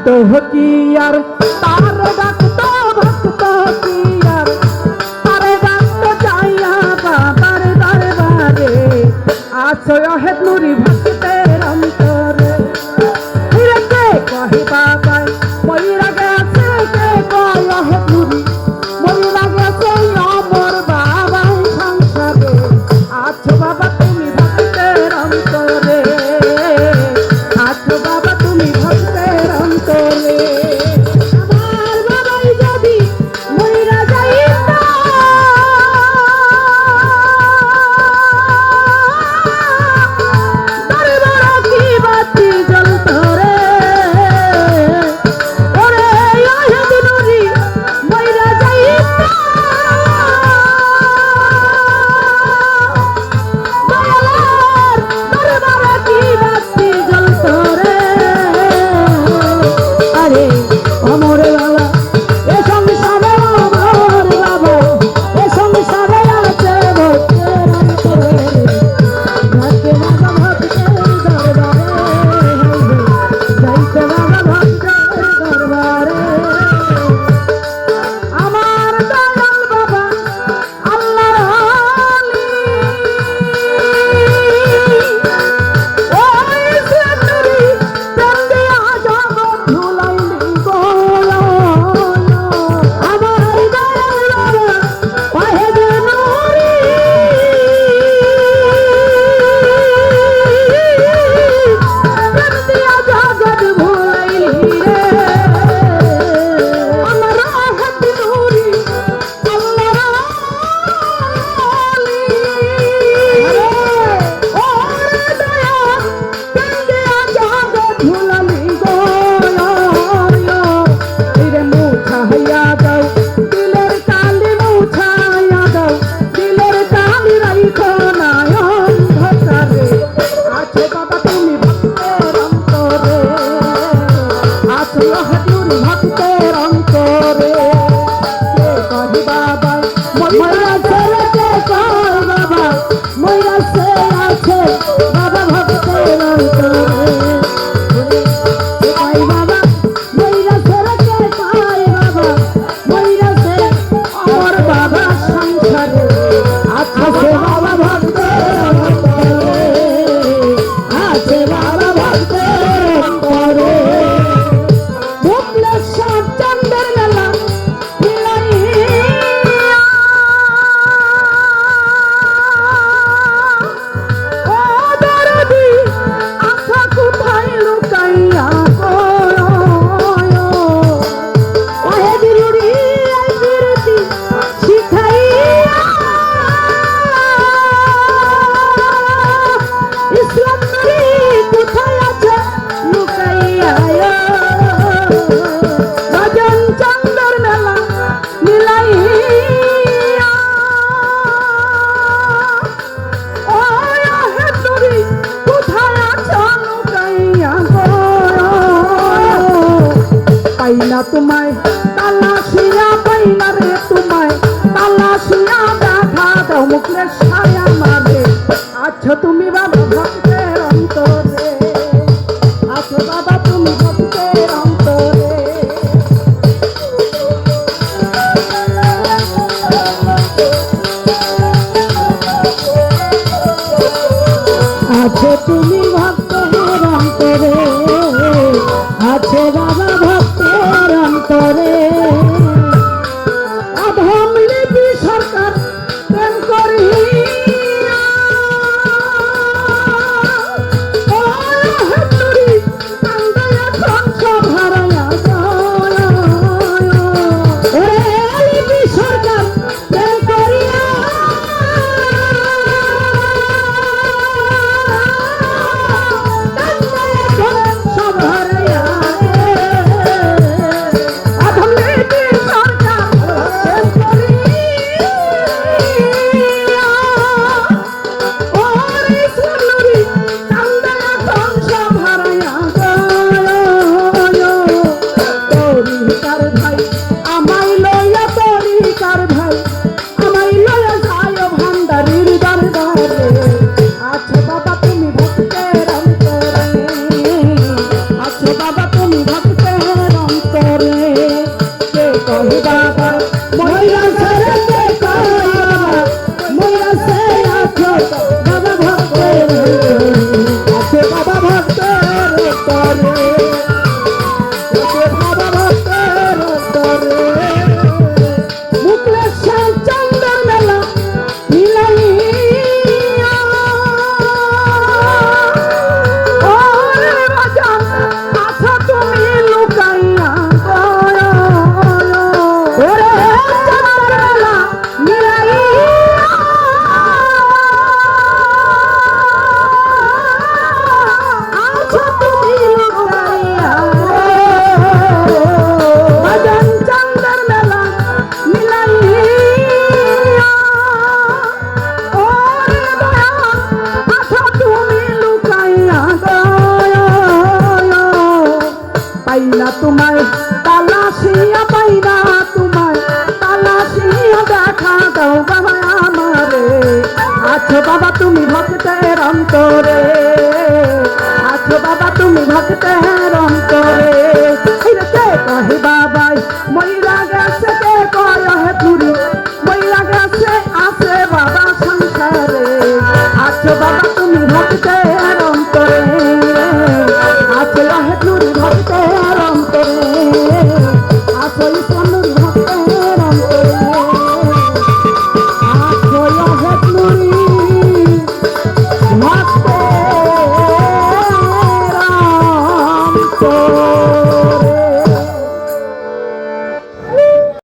ভক্ত কি আর তার ডাকত ভক্ত কি আর তার ডাকত যাইয়া বাবার দরবারে আছয় হে নুরি ভক্তের অন্তরে কে কহে বাবা ময়রা গেছে কে কয় হে নুরি ময়রা গেছে অমর বাবা সংসারে আছো বাবা তুমি ভক্তের অন্তরে আছো বাবা তুমি ভক্তের অন্তরে আমার বাবাই যদি ময়রা যাইতা দরবার কি বাতি জ্বলতো রে ওরে ওহে নুরি ময়রা যাইতা দয়ালার দরবার কি বাতি জ্বলতো রে আরে অমর বাবা এ সংসারে অমর বাবা এ সংসারে আছে ভক্তের অন্তরে যাইতে বাবা ভক্তের দরবারে যাইতে বাবা ভক্তের দরবারে আমার দয়াল বাবা আল্লাহর আলী ওই সুন্দরী চন্দিয়া জগৎ ধুলাইলি গো আমার দয়াল বাবা ওহে নুরি চন্দিয়া জগৎ ভুলাইলি রে আমার ওহে নুরি আল্লাহর আলী ওরে দয়া চন্দিয়া জগৎ ভুলাইলি গো রে মুছাইয়া দাও দিলের কালি মুছাইয়া দাও দিলের কালি রাইখো না অন্ধকারে আছো বাবা তুমি ভক্তের অন্তরে আছো হে নুরি ভক্তের অন্তরে কে কহি বাবা ময়রা ছেড়ে কে কয় বাবা ময়রা সে আছে বাবা ভক্তের অন্তরে কয় বাবা ময়রা ছেড়ে কে কয় বাবা ময়রা সে আমার বাবা সংসারে আছে বাবা ভক্তের অন্তরে আছে বাবা ভক্তের অন্তরে ভুবনেশ্বর চন্দ্রের মেলা ও দরদি আশা কোথায় লুকাইয়া ওহে দিলুরি এই বিরতি শিখাইয়া ইসলাম নবী কোথায় আছে লুকাইয়া ভজন চন্দ্র মেলা মিলাইয়া ও হে নুরি কোথায় আছো লুকাইয়া পাইনা তোমায় তালাশিয়া পাইনা রে তোমায় তালাশিয়া দেখা দাও মুখের ছায়া মারে আছো তুমি বাবা ভক্তের অন্তরে আছো বাবা তুমি ভক্তের অন্তরে আছে তুমি ভক্তের অন্তরে আছে বাবা ভক্তের অন্তরে অধম লিপি সরকার প্রেম করিয়া ও হে নুরি কান্দায়া কংস ভরায়া ওরে লিপি সরকার প্রেম করিয়া বাঁচাও বাবা আমারে, আছো বাবা তুমি ভক্তের অন্তরে।